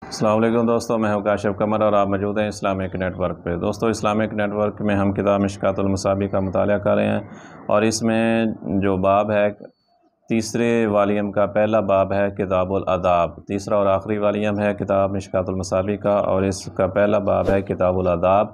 السلام علیکم دوستوں، میں ہوں کاشف قمر اور آپ موجود ہیں اسلامک نیٹ ورک پہ۔ دوستوں، اسلامک نیٹ ورک میں ہم کتاب مشکوٰۃ المصابیح کا مطالعہ کر رہے ہیں اور اس میں جو باب ہے تیسرے والیوم کا پہلا باب ہے کتاب الاداب، تیسرا اور آخری والیوم ہے کتاب مشکوٰۃ المصابیح کا، اور اس کا پہلا باب ہے کتاب الاداب۔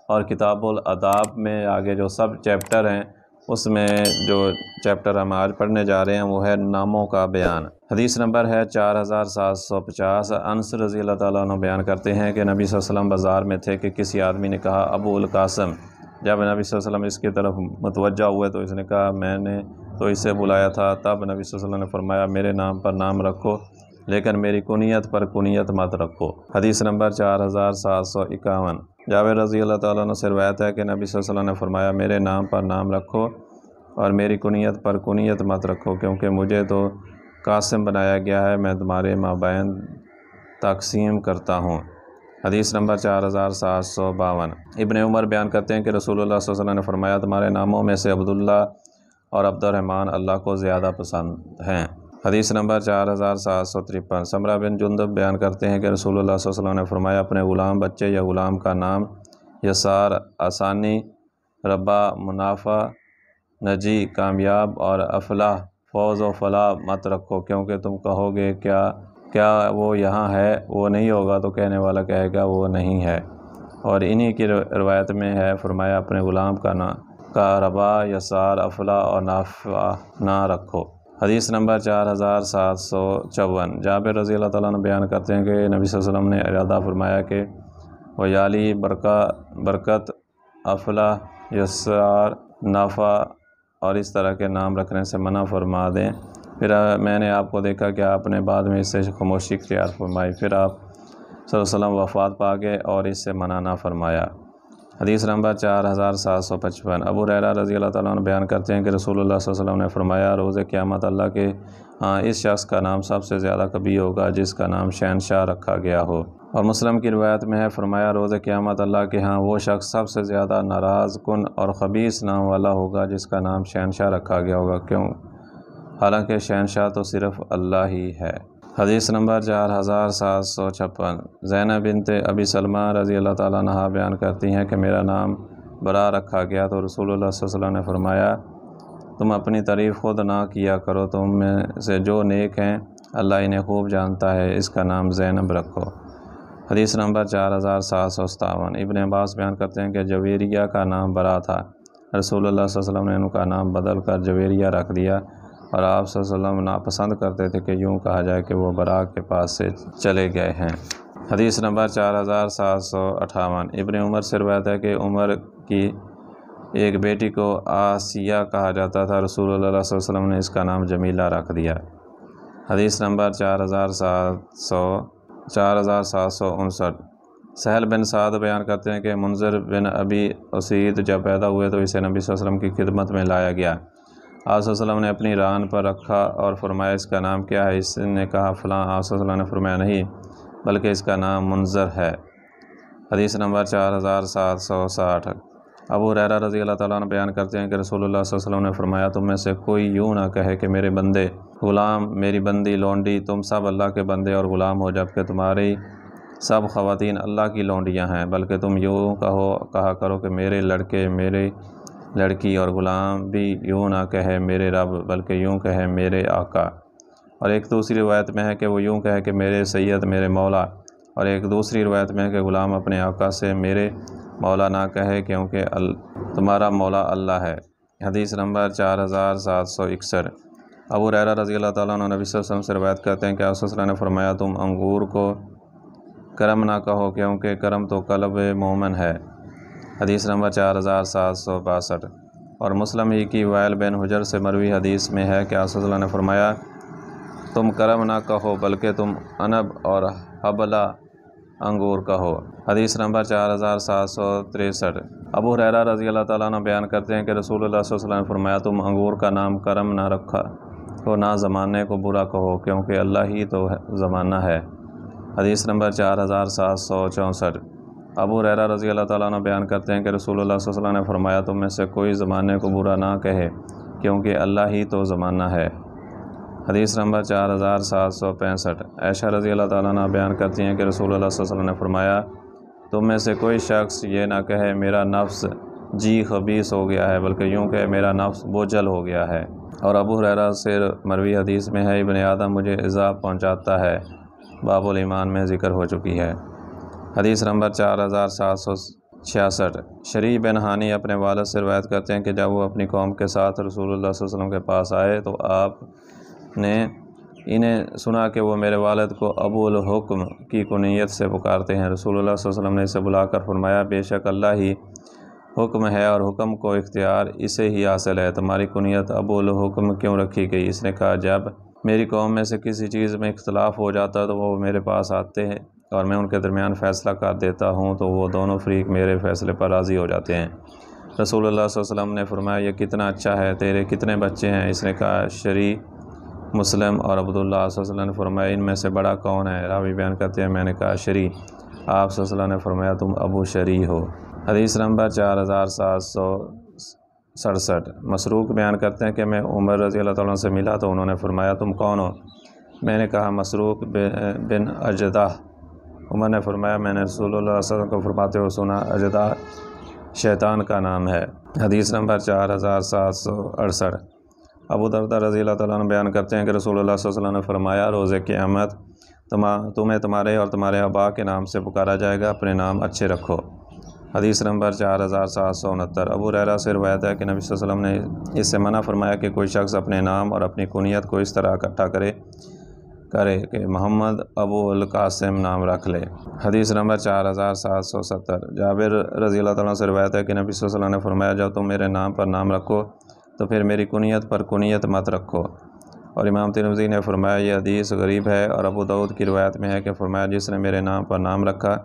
اور کتاب الاداب میں آگے جو سب چیپٹر ہیں اس میں جو چیپٹر ہم آج پڑھنے جا رہے ہیں وہ ہے ناموں کا بیان۔ حدیث نمبر ہے 4750۔ انس رضی اللہ تعالیٰ عنہ بیان کرتے ہیں کہ نبی صلی اللہ علیہ وسلم بازار میں تھے کہ کسی آدمی نے کہا ابو القاسم۔ جب نبی صلی اللہ علیہ وسلم اس کی طرف متوجہ ہوئے تو اس نے کہا میں نے تو اسے بلایا تھا۔ تب نبی صلی اللہ علیہ وسلم نے فرمایا میرے نام پر نام رکھو لیکن میری کنیت پر کنیت مت رکھو۔ حدیث نمبر 4751۔ جابر رضی اللہ تعالیٰ عنہ سے روایت ہے کہ نبی صلی اللہ علیہ وسلم نے فرمایا میرے نام پر نام رکھو اور میری کنیت پر کنیت مت رکھو، کیونکہ مجھے تو قاسم بنایا گیا ہے، میں تمہارے مابین تقسیم کرتا ہوں۔ حدیث نمبر 4752۔ ابن عمر بیان کرتے ہیں کہ رسول اللہ صلی اللہ علیہ وسلم نے فرمایا تمہارے ناموں میں سے عبداللہ اور عبد الرحمن اللہ کو زیادہ پسند ہیں۔ حدیث نمبر 4753۔ سمرہ بن جندب بیان کرتے ہیں کہ رسول اللہ صلی اللہ علیہ وسلم نے فرمایا اپنے غلام بچے یا غلام کا نام یسار، آسانی، ربا، منافع، نجی، کامیاب اور افلاح، فوز و فلاح مت رکھو، کیونکہ تم کہو گے کیا وہ یہاں ہے، وہ نہیں ہوگا تو کہنے والا کہے گا وہ نہیں ہے۔ اور انہی کی روایت میں ہے فرمایا اپنے غلام کا ربا، یسار، افلاح اور نافع نہ رکھو۔ حدیث نمبر 4754۔ جابر رضی اللہ تعالیٰ عنہ بیان کرتے ہیں کہ نبی صلی اللہ علیہ وسلم نے ارادہ فرمایا کہ ویالی، برکت، افلاح، یسار، نافع اور اس طرح کے نام رکھنے سے منع فرما دیں۔ پھر میں نے آپ کو دیکھا کہ آپ نے بعد میں اس سے خاموشی اختیار فرمائی، پھر آپ صلی اللہ علیہ وسلم وفات پا گئے اور اس سے منع نہ فرمایا۔ حدیث نمبر 4755۔ ابو ہریرہ رضی اللہ تعالیٰ عنہ بیان کرتے ہیں کہ رسول اللہ صلی اللہ علیہ وسلم نے فرمایا روز قیامت اللہ کے ہاں اس شخص کا نام سب سے زیادہ کبھی ہوگا جس کا نام شہنشاہ رکھا گیا ہو۔ اور مسلم کی روایت میں ہے فرمایا روز قیامت اللہ کے ہاں وہ شخص سب سے زیادہ ناراض کن اور خبیث نام والا ہوگا جس کا نام شہنشاہ رکھا گیا ہوگا، کیوں حالانکہ شہنشاہ تو صرف اللہ ہی ہے۔ حدیث نمبر 4756۔ زینب بنت ابی سلمہ رضی اللہ تعالیٰ عنہا بیان کرتی ہیں کہ میرا نام برا رکھا گیا تو رسول اللہ صلی اللہ علیہ وسلم نے فرمایا تم اپنی تعریف خود نہ کیا کرو، تم میں سے جو نیک ہیں اللہ انہیں خوب جانتا ہے، اس کا نام زینب رکھو۔ حدیث نمبر 4757۔ ابن عباس بیان کرتے ہیں کہ جویریہ کا نام برا تھا، رسول اللہ صلی اللہ علیہ وسلم نے ان کا نام بدل کر جویریہ رکھ دیا، اور آپ صلی اللہ علیہ وسلم ناپسند کرتے تھے کہ یوں کہا جائے کہ وہ برا کے پاس سے چلے گئے ہیں۔ حدیث نمبر 4758۔ ابن عمر سے روایت ہے کہ عمر کی ایک بیٹی کو آسیہ کہا جاتا تھا، رسول اللہ صلی اللہ علیہ وسلم نے اس کا نام جمیلہ رکھ دیا۔ حدیث نمبر 4759۔ سہل بن سعد بیان کرتے ہیں کہ منذر بن ابی اسید جب پیدا ہوئے تو اسے نبی صلی اللہ علیہ وسلم کی خدمت میں لایا گیا، آپ صلی اللہ علیہ وسلم نے اپنی ران پر رکھا اور فرمایا اس کا نام کیا ہے؟ اس نے کہا فلاں، آپ صلی اللہ علیہ وسلم نے فرمایا نہیں بلکہ اس کا نام منذر ہے۔ حدیث نمبر 4760۔ ابو ہریرہ رضی اللہ تعالیٰ عنہ بیان کرتے ہیں کہ رسول اللہ صلی اللہ علیہ وسلم نے فرمایا تم میں سے کوئی یوں نہ کہے کہ میرے بندے، غلام، میری بندی، لونڈی، تم سب اللہ کے بندے اور غلام ہو جبکہ تمہاری سب خواتین اللہ کی لونڈیاں ہیں، بلکہ تم یوں کہا کرو کہ میرے لڑکے، میری لڑکی، اور غلام بھی یوں نہ کہے میرے رب بلکہ یوں کہے میرے آقا۔ اور ایک دوسری روایت میں ہے کہ وہ یوں کہے کہ میرے سید، میرے مولا، اور ایک دوسری روایت میں ہے کہ غلام اپنے آقا سے میرے مولا نہ کہے کیونکہ تمہارا مولا اللہ ہے۔ حدیث نمبر 4761۔ ابو ہریرہ رضی اللہ تعالیٰ عنہ نبی صلی اللہ علیہ وسلم سے روایت کرتے ہیں کہ آپ صلی اللہ علیہ وسلم نے فرمایا تم انگور کو کرم نہ کہو کیونکہ کرم تو قلب مومن ہے۔ حدیث نمبر 4762۔ اور مسلم ہی کی وائل بن حجر سے مروی حدیث میں ہے کہ آپ صلی اللہ علیہ وسلم نے فرمایا تم کرم نہ کہو بلکہ تم عنب اور حبلہ انگور کہو۔ حدیث نمبر 4763۔ ابو ہریرہ رضی اللہ تعالیٰ عنہ بیان کرتے ہیں کہ رسول اللہ صلی اللہ علیہ وسلم نے فرمایا تم انگور کا نام کرم نہ رکھا تو نہ زمانے کو برا کہو کیونکہ اللہ ہی تو زمانہ ہے۔ حدیث نمبر 4764۔ ابو ہریرہ رضی اللہ تعالیٰ عنہ بیان کرتے ہیں کہ رسول اللہ صلی اللہ علیہ وسلم نے فرمایا تم میں سے کوئی زمانے کو برا نہ کہے کیونکہ اللہ ہی تو زمانہ ہے۔ حدیث نمبر 4765۔ عائشہ رضی اللہ تعالیٰ عنہ بیان کرتی ہیں کہ رسول اللہ صلی اللہ علیہ وسلم نے فرمایا، تم میں سے کوئی شخص یہ نہ کہے میرا نفس جی خبیث ہو گیا ہے، بلکہ یوں کہ میرا نفس بوجھل ہو گیا ہے۔ اور ابو ہریرہ سے مروی حدیث میں ہے، ابن آدم مجھے ایذا پہنچاتا ہے، باب الایمان میں ذکر ہو چکی ہے۔ حدیث نمبر 4766۔ شریح بن ہانی اپنے والد سے روایت کرتے ہیں کہ جب وہ اپنی قوم کے ساتھ رسول اللہ صلی اللہ علیہ وسلم کے پاس آئے تو آپ نے انہیں سنا کہ وہ میرے والد کو ابو الحکم کی کنیت سے پکارتے ہیں۔ رسول اللہ صلی اللہ علیہ وسلم نے اسے بلا کر فرمایا، بے شک اللہ ہی حکم ہے اور حکم کو اختیار اسے ہی حاصل ہے، تمہاری کنیت ابو الحکم کیوں رکھی گئی؟ اس نے کہا، جب میری قوم میں سے کسی چیز میں اختلاف ہو جاتا ہے تو وہ میرے پاس آتے ہیں اور میں ان کے درمیان فیصلہ کر دیتا ہوں تو وہ دونوں فریق میرے فیصلے پر راضی ہو جاتے ہیں۔ رسول اللہ صلی اللہ علیہ وسلم نے فرمایا، یہ کتنا اچھا ہے، تیرے کتنے بچے ہیں؟ اس نے کہا، شریح، مسلم اور عبداللہ۔ صلی اللہ علیہ وسلم نے فرمایا، ان میں سے بڑا کون ہے؟ راوی بیان کرتے ہیں، میں نے کہا شریح۔ آپ صلی اللہ علیہ وسلم نے فرمایا، تم ابو شریح ہو۔ حدیث نمبر 4767۔ مسروق بیان کرتے ہیں کہ میں عمر رضی اللہ تعالیٰ عنہ سے ملا تو انہوں نے فرمایا، تم کون ہو؟ میں نے کہا، مسروق بن اجدہ۔ عمر نے فرمایا، میں نے رسول اللہ صلی اللہ علیہ وسلم کو فرماتے ہوئے سنا، اجدہ شیطان کا نام ہے۔ حدیث نمبر 4768۔ ابو درداء رضی اللہ تعالیٰ عنہ بیان کرتے ہیں کہ رسول اللہ صلی اللہ علیہ وسلم نے فرمایا، روز قیامت تمہیں تمہارے اور تمہارے آبا کے نام سے پکارا جائے گا، اپنے نام اچھے رکھو۔ حدیث نمبر 4769۔ ابو ہریرہ سے روایت ہے کہ نبی صلی اللہ علیہ وسلم نے اس سے منع فرمایا کہ کوئی شخص اپنے نام اور اپنی کنیت کو اس طرح اکٹھا کرے کہ محمد ابو القاسم نام رکھ لے۔ حدیث نمبر 4770۔ جابر رضی اللہ تعالیٰ سے روایت ہے کہ نبی صلی اللہ علیہ وسلم نے فرمایا، جب تم میرے نام پر نام رکھو تو پھر میری کنیت پر کنیت مت رکھو۔ اور امام ترمذی نے فرمایا، یہ حدیث غریب ہے۔ اور ابو داؤد کی روایت میں ہے کہ فرمایا، جس نے میرے نام پر نام رکھا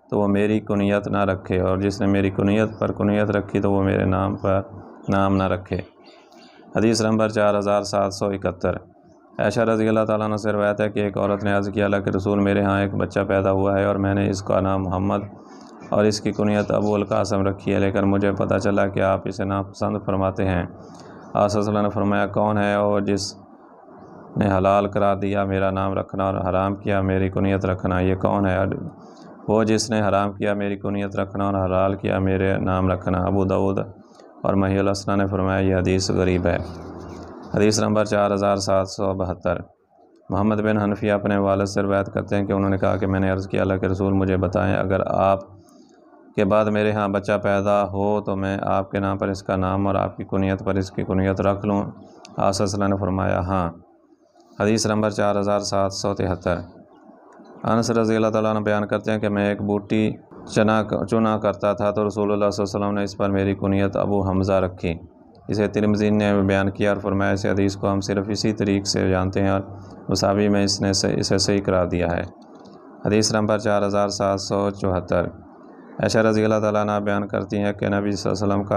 تو وہ میری کنیت نہ رکھے، اور جس نے میری کنیت پر کنیت رکھی تو وہ میرے نام پر نام نہ رکھے۔ حدیث نمبر 4771۔ عائشہ رضی اللہ تعالیٰ عنہ سے روایت ہے کہ ایک عورت نے عرض کیا، اللہ کے رسول، میرے ہاں ایک بچہ پیدا ہوا ہے اور میں نے اس کا نام محمد اور اس کی کنیت ابو القاسم رکھی ہے، لیکن مجھے پتہ چلا کہ آپ اسے ناپسند فرماتے ہیں۔ آپ صلی اللہ علیہ وسلم نے فرمایا، کون ہے اور جس نے حلال قرار دیا میرا نام رکھنا اور حرام کیا میری کنیت رکھنا؟ یہ کون ہے؟ وہ جس نے حرام کیا میری کنیت رکھنا اور حلال کیا میرے نام رکھنا۔ ابو داؤد اور محی الاسناد نے فرمایا، یہ حدیث غریب ہے۔ حدیث نمبر 4772۔ محمد بن حنفیہ اپنے والد سے روایت کرتے ہیں کہ انہوں نے کہا کہ میں نے عرض کیا، اللہ کے رسول، مجھے بتائیں، اگر آپ کے بعد میرے ہاں بچہ پیدا ہو تو میں آپ کے نام پر اس کا نام اور آپ کی کنیت پر اس کی کنیت رکھ لوں؟ آپ صلی اللہ علیہ وسلم نے فرمایا، ہاں۔ حدیث نمبر 4773۔ انس رضی اللہ تعالیٰ عنہ بیان کرتے ہیں کہ میں ایک بوٹی چنا کرتا تھا تو رسول اللہ صلی اللہ علیہ وسلم نے اس پر میری کنیت ابو حمزہ رکھی۔ اسے ترمذی نے بیان کیا اور فرمایا، اس حدیث کو ہم صرف اسی طریق سے جانتے ہیں اور مساوی میں اس نے اسے صحیح قرار دیا ہے۔ حدیث نمبر 4774۔ عائشہ رضی اللہ تعالیٰ عنہ بیان کرتی ہیں کہ نبی صلی اللہ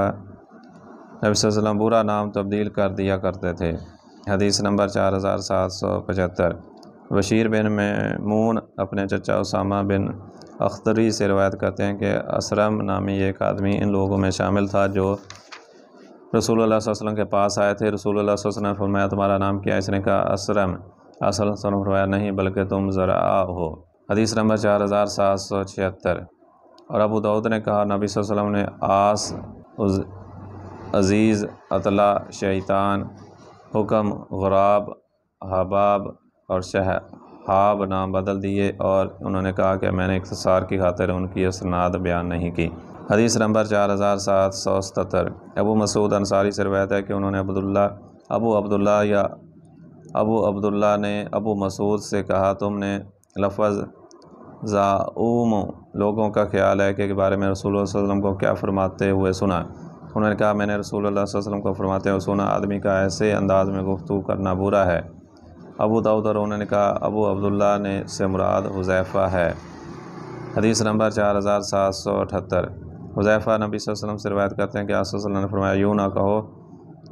علیہ وسلم برا نام تبدیل کر دیا کرتے تھے۔ حدیث نمبر 4775۔ بشیر بن میمون اپنے چچا اسامہ بن اختری سے روایت کرتے ہیں کہ اسرم نامی ایک آدمی ان لوگوں میں شامل تھا جو رسول اللہ صلی اللہ علیہ وسلم کے پاس آئے تھے۔ رسول اللہ صلی اللہ علیہ وسلم نے فرمایا، تمہارا نام کیا ہے؟ اس نے کہا، اسرم۔ آپ صلی اللہ علیہ وسلم نے فرمایا، نہیں بلکہ تم زرعہ ہو۔ حدیث نمبر 4776۔ اور ابو داؤد نے کہا، نبی صلی اللہ علیہ وسلم نے آس، عزیز، اطلاع، شیطان، حکم، غراب، حباب اور شہاب نام بدل دیے، اور انہوں نے کہا کہ میں نے اختصار کی خاطر ان کی اسناد بیان نہیں کی۔ حدیث نمبر 4777۔ ابو مسعود انصاری سے روایت ہے کہ انہوں نے ابو عبداللہ نے ابو مسعود سے کہا، تم نے لفظ زعوم لوگوں کا خیال ہے کے بارے میں رسول اللہ صلی اللہ علیہ وسلم کو کیا فرماتے ہوئے سنا؟ انہوں نے کہا، میں نے رسول اللہ صلی اللہ علیہ وسلم کو فرماتے ہوئے سنا، آدمی کا ایسے انداز میں گفتگو کرنا برا ہے۔ ابو داؤد اور انہوں نے کہا، ابو عبداللہ نے سے مراد حذیفہ ہے۔ حدیث نمبر 4778۔ حذیفہ نبی صلی اللہ علیہ وسلم سے روایت کرتے ہیں کہ آپ صلی اللہ علیہ وسلم نے فرمایا، یوں نہ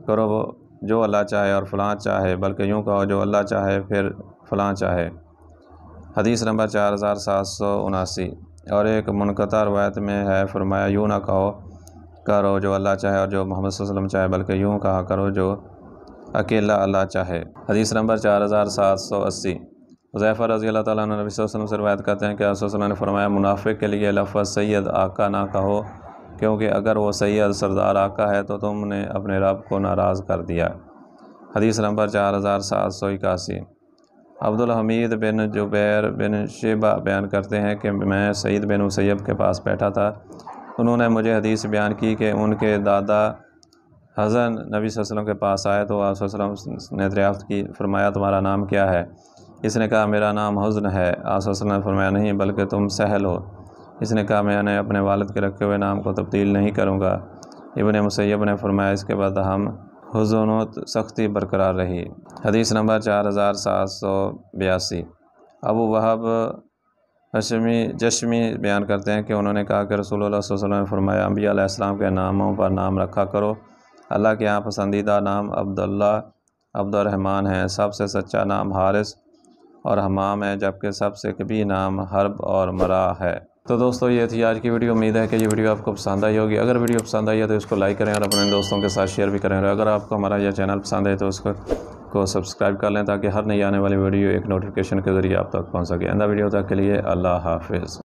کرو جو اللہ چاہے اور فلاں چاہے، بلکہ یوں کہو جو اللہ چاہے پھر فلاں چاہے۔ حدیث نمبر 4779۔ اور ایک منقطع روایت میں ہے، فرمایا، یوں نہ کرو جو اللہ چاہے اور جو محمد صلی اللہ علیہ وسلم چاہے، بلکہ یوں کہا کرو جو اکیلا اللہ چاہے۔ حدیث نمبر 4780، حذیفہ رضی اللہ تعالیٰ عنہ نبی صلی اللہ علیہ وسلم سے روایت کرتے ہیں کہ رسول صلی اللہ علیہ وسلم نے فرمایا منافق کے لیے لفظ سید آقا نہ کہو، کیونکہ اگر وہ سید سردار آقا ہے تو تم نے اپنے رب کو ناراض کر دیا۔ حدیث نمبر 4781، عبدالحمید بن جبیر بن شیبہ بیان کرتے ہیں کہ میں سعید بن مسیب کے پاس بیٹھا تھا، انہوں نے مجھے حدیث بیان کی کہ ان کے دادا حسن نبی صلی اللہ علیہ وسلم کے پاس آئے تو آپ صلی اللہ علیہ وسلم نے دریافت کی، فرمایا تمہارا نام کیا ہے؟ اس نے کہا میرا نام حزن ہے۔ آپ صلی اللہ علیہ وسلم نے فرمایا نہیں بلکہ تم سہل ہو۔ اس نے کہا میں نے اپنے والد کے رکھے ہوئے نام کو تبدیل نہیں کروں گا۔ ابن مسیب نے فرمایا اس کے بعد ہم حزن و سختی برقرار رہی۔ حدیث نمبر 4782، ابو وہب جشمی بیان کرتے ہیں کہ انہوں نے کہا کہ رسول اللہ صلی اللہ علیہ وسلم نے فرمایا انبیاء علیہ السلام کے ناموں پر نام رکھا کرو، اللہ کے یہاں پسندیدہ نام عبداللہ عبد الرحمن ہے، سب سے سچا نام حارث اور حمام ہے، جبکہ سب سے کبھی نام حرب اور مرا ہے۔ تو دوستو یہ تھی آج کی ویڈیو، امید ہے کہ یہ ویڈیو آپ کو پسند آئی ہوگی۔ اگر ویڈیو پسند آئی ہے تو اس کو لائک کریں اور اپنے دوستوں کے ساتھ شیئر بھی کریں، اور اگر آپ کو ہمارا یہ چینل پسند ہے تو اس کو سبسکرائب کر لیں تاکہ ہر نئی آنے والی ویڈیو ایک نوٹیفیکیشن کے ذریعے آپ تک پہنچ سکے۔ آئندہ ویڈیو تک کے لیے اللہ حافظ۔